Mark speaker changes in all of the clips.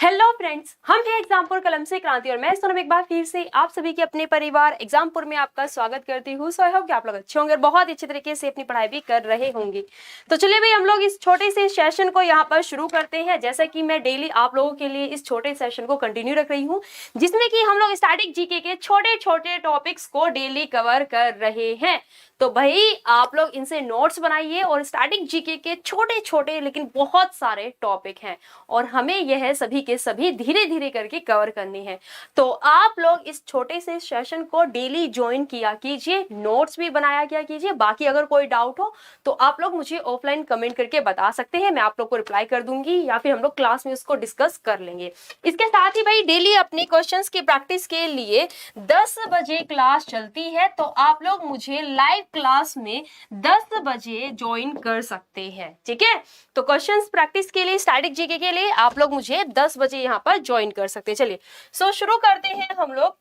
Speaker 1: Hello friends, हम हैं एग्जामपुर कलम से क्रांति और मैं सोनम एक बार फिर से आप सभी के अपने परिवार एग्जामपुर में आपका स्वागत करती हूँ। सो आई होप कि आप लोग अच्छे होंगे और बहुत अच्छे तरीके से अपनी पढ़ाई भी कर रहे होंगे। तो चलिए भाई, हम लोग इस छोटे से सेशन को यहाँ पर शुरू करते हैं। जैसा कि मैं डेली आप लोगों के लिए इस छोटे सेशन को कंटिन्यू रख रही हूँ, जिसमें कि हम लोग स्टैटिक जीके के छोटे छोटे टॉपिक्स को डेली कवर कर रहे हैं। तो भाई आप लोग इनसे नोट्स बनाइए और स्टैटिक जीके के छोटे छोटे लेकिन बहुत सारे टॉपिक हैं और हमें यह सभी के सभी धीरे धीरे करके कवर करने हैं। तो आप लोग इस छोटे से सेशन को डेली ज्वाइन किया कीजिए, नोट्स भी बनाया किया कीजिए। बाकी अगर कोई डाउट हो तो आप लोग मुझे ऑफलाइन कमेंट करके बता सकते हैं, मैं आप लोग को रिप्लाई कर दूंगी या फिर हम लोग क्लास में उसको डिस्कस कर लेंगे। इसके साथ ही भाई डेली अपने क्वेश्चंस की प्रैक्टिस के लिए 10 बजे क्लास चलती है, तो आप लोग मुझे लाइव क्लास में 10 बजे ज्वाइन कर सकते हैं। ठीक है, तो क्वेश्चंस प्रैक्टिस के लिए स्टैटिक जीके के लिए आप लोग मुझे 10 बजे यहाँ पर ज्वाइन कर सकते हैं। चलिए शुरू करते हैं हम लोग।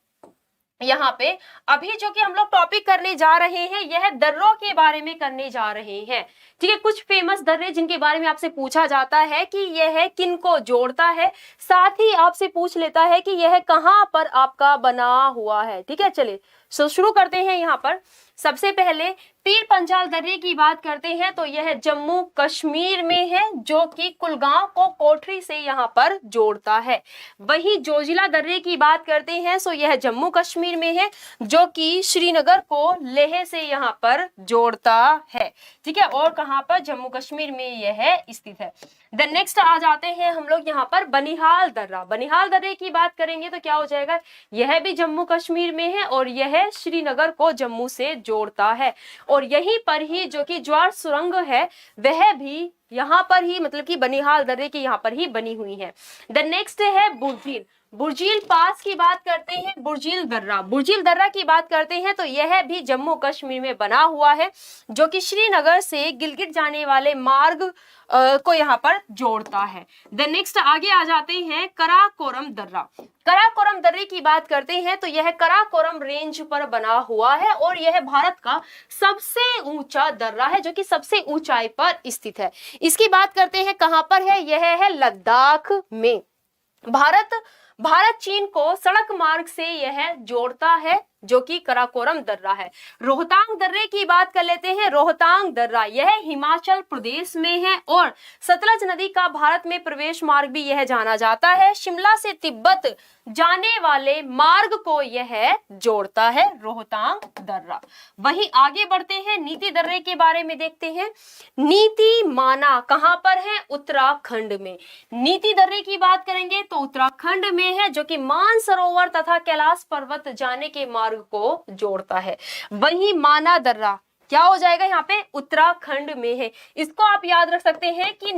Speaker 1: यहाँ पे अभी जो कि हम लोग टॉपिक करने जा रहे हैं, यह दर्रों के बारे में करने जा रहे हैं। ठीक है, कुछ फेमस दर्रे जिनके बारे में आपसे पूछा जाता है कि यह किन को जोड़ता है, साथ ही आपसे पूछ लेता है कि यह कहाँ पर आपका बना हुआ है। ठीक है, चलिए शुरू करते हैं। यहाँ पर सबसे पहले पीर पंजाल दर्रे की बात करते हैं तो यह जम्मू कश्मीर में है, जो कि कुलगांव को कोठरी से यहाँ पर जोड़ता है। वही जोजिला दर्रे की बात करते हैं सो यह जम्मू कश्मीर में है, जो कि श्रीनगर को लेह से यहाँ पर जोड़ता है। ठीक है, और कहाँ पर? जम्मू कश्मीर में यह स्थित है। देन नेक्स्ट आ जाते हैं हम लोग यहाँ पर बनिहाल दर्रा। बनिहाल दर्रे की बात करेंगे तो क्या हो जाएगा, यह भी जम्मू कश्मीर में है और यह श्रीनगर को जम्मू से जोड़ता है। और यहीं पर ही जो कि ज्वार सुरंग है वह भी यहाँ पर ही, मतलब कि बनिहाल दर्रे की यहाँ पर ही बनी हुई है। देन नेक्स्ट है बुर्जील। बुर्जील पास की बात करते हैं, बुर्जील दर्रा। बुर्जील दर्रा की बात करते हैं तो यह भी जम्मू कश्मीर में बना हुआ है, जो कि श्रीनगर से गिलगित जाने वाले मार्ग को यहाँ पर जोड़ता है। देन नेक्स्ट आगे आ जाते हैं कराकोरम दर्रा। कराकोरम दर्रे की बात करते हैं तो यह कराकोरम रेंज पर बना हुआ है और यह भारत का सबसे ऊंचा दर्रा है, जो कि सबसे ऊंचाई पर स्थित है। इसकी बात करते हैं कहां पर है, यह है लद्दाख में। भारत चीन को सड़क मार्ग से यह जोड़ता है, जो कि कराकोरम दर्रा है। रोहतांग दर्रे की बात कर लेते हैं। रोहतांग दर्रा यह हिमाचल प्रदेश में है और सतलज नदी का भारत में प्रवेश मार्ग भी यह जाना जाता है। शिमला से तिब्बत जाने वाले मार्ग को यह जोड़ता है, रोहतांग दर्रा। वहीं आगे बढ़ते हैं, नीति दर्रे के बारे में देखते हैं। नीति माना कहां पर है, उत्तराखंड में। नीति दर्रे की बात करेंगे तो उत्तराखंड में है, जो कि मानसरोवर तथा कैलाश पर्वत जाने के मार्ग को जोड़ता है। वहीं माना दर्रा क्या हो जाएगा, यहाँ पे उत्तराखंड में है। इसको आप याद रख सकते हैं कि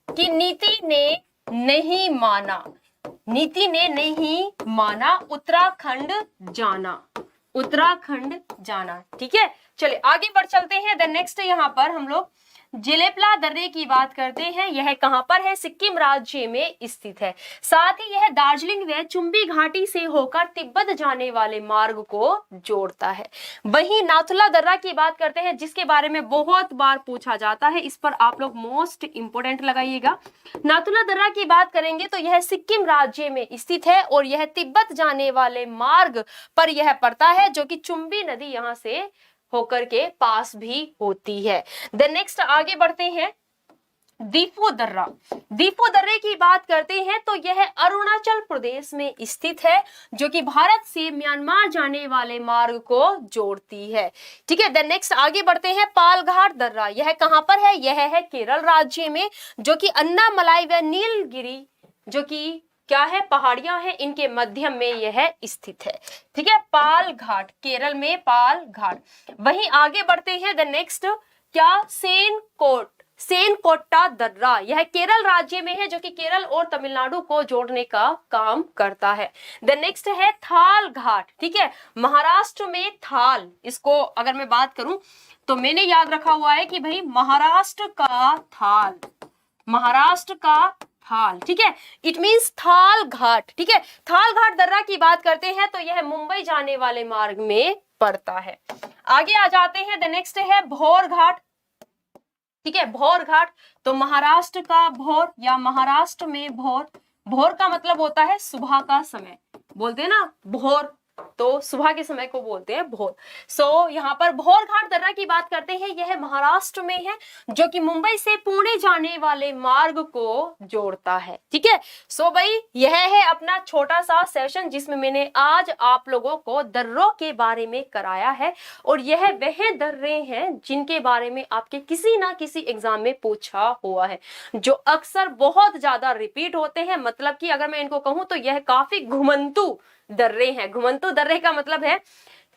Speaker 1: नीति ने नहीं माना, नीति ने नहीं माना उत्तराखंड जाना, उत्तराखंड जाना। ठीक है, चलिए आगे बढ़ चलते हैं। द नेक्स्ट यहाँ पर हम लोग जेलेपला दर्रे की बात करते हैं। यह कहां पर है, सिक्किम राज्य में स्थित है। साथ ही यह दार्जिलिंग व चुंबी घाटी से होकर तिब्बत जाने वाले मार्ग को जोड़ता है। वहीं नाथुला दर्रा की बात करते हैं, जिसके बारे में बहुत बार पूछा जाता है, इस पर आप लोग मोस्ट इंपोर्टेंट लगाइएगा। नाथुला दर्रा की बात करेंगे तो यह सिक्किम राज्य में स्थित है और यह तिब्बत जाने वाले मार्ग पर यह पड़ता है, जो कि चुंबी नदी यहाँ से होकर के पास भी होती है। देन नेक्स्ट आगे बढ़ते हैं, दीफू दर्रा। दीफू दर्रे की बात करते हैं तो यह अरुणाचल प्रदेश में स्थित है, जो कि भारत से म्यांमार जाने वाले मार्ग को जोड़ती है। ठीक है, देन नेक्स्ट आगे बढ़ते हैं, पालघाट दर्रा। यह कहां पर है, यह है केरल राज्य में, जो कि अन्नामलाई व नीलगिरी जो कि क्या है, पहाड़ियां हैं, इनके मध्यम में यह स्थित है। ठीक है, पालघाट केरल में, पालघाट। वहीं आगे बढ़ते हैं, द नेक्स्ट क्या, सेनकोट्टा दर्रा। यह केरल राज्य में है, जो कि केरल और तमिलनाडु को जोड़ने का काम करता है। द नेक्स्ट है थाल घाट। ठीक है, महाराष्ट्र में थाल, इसको अगर मैं बात करूं तो मैंने याद रखा हुआ है कि भाई महाराष्ट्र का थाल, महाराष्ट्र का थाल। ठीक है, इट मींस थाल घाट। ठीक है, थाल घाट दर्रा की बात करते हैं तो यह मुंबई जाने वाले मार्ग में पड़ता है। आगे आ जाते हैं, द नेक्स्ट है भौर घाट। ठीक है। भौर घाट, तो महाराष्ट्र का भौर या महाराष्ट्र में भौर, भौर का मतलब होता है सुबह का समय, बोलते हैं ना भौर, तो सुबह के समय को बोलते हैं भौर। सो यहाँ पर भौर घाट दर्रा की बात करते हैं, यह महाराष्ट्र में है, जो कि मुंबई से पुणे जाने वाले मार्ग को जोड़ता है। ठीक है। सो भाई यह है अपना छोटा सा सेशन जिसमें मैंने आज आप लोगों को दर्रों के बारे में कराया है, और यह वह दर्रे हैं जिनके बारे में आपके किसी ना किसी एग्जाम में पूछा हुआ है, जो अक्सर बहुत ज्यादा रिपीट होते हैं। मतलब कि अगर मैं इनको कहूं तो यह काफी घुमंतु दर्रे हैं। घुमंतु दर्रे का मतलब है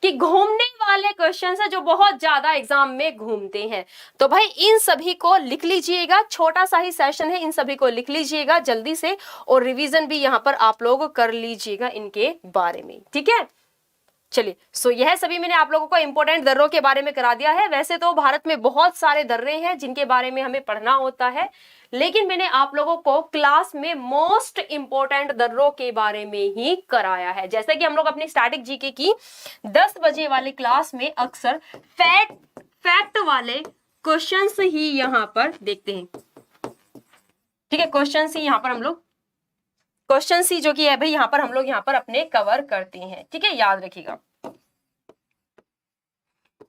Speaker 1: कि घूमने वाले क्वेश्चन है जो बहुत ज्यादा एग्जाम में घूमते हैं। तो भाई इन सभी को लिख लीजिएगा, छोटा सा ही सेशन है, इन सभी को लिख लीजिएगा जल्दी से, और रिवीजन भी यहाँ पर आप लोग कर लीजिएगा इनके बारे में। ठीक है। चलिए, सो यह सभी मैंने आप लोगों को इंपॉर्टेंट दर्रों के बारे में करा दिया है। वैसे तो भारत में बहुत सारे दर्रे हैं जिनके बारे में हमें पढ़ना होता है, लेकिन मैंने आप लोगों को क्लास में मोस्ट इंपॉर्टेंट दर्रों के बारे में ही कराया है। जैसे कि हम लोग अपनी स्टैटिक जीके की 10 बजे वाली क्लास में अक्सर फैक्ट वाले क्वेश्चंस ही यहाँ पर देखते हैं। ठीक है, क्वेश्चंस ही यहाँ पर हम लोग, क्वेश्चन सी जो कि है भाई यहाँ पर हम लोग यहाँ पर अपने कवर करते हैं। ठीक है, याद रखिएगा।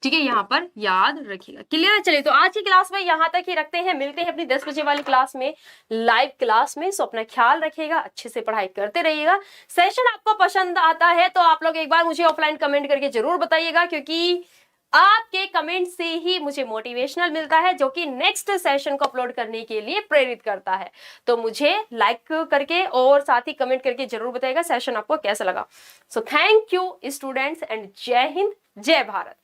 Speaker 1: ठीक है, यहाँ पर याद रखिएगा। क्लियर है। चलिए, तो आज की क्लास में यहाँ तक ही रखते हैं, मिलते हैं अपनी 10 बजे वाली क्लास में, लाइव क्लास में। सो अपना ख्याल रखिएगा, अच्छे से पढ़ाई करते रहिएगा। सेशन आपको पसंद आता है तो आप लोग एक बार मुझे ऑफलाइन कमेंट करके जरूर बताइएगा, क्योंकि आपके कमेंट से ही मुझे मोटिवेशनल मिलता है, जो कि नेक्स्ट सेशन को अपलोड करने के लिए प्रेरित करता है। तो मुझे लाइक करके और साथ ही कमेंट करके जरूर बताइएगा सेशन आपको कैसा लगा। So thank you students, and जय हिंद, जय भारत।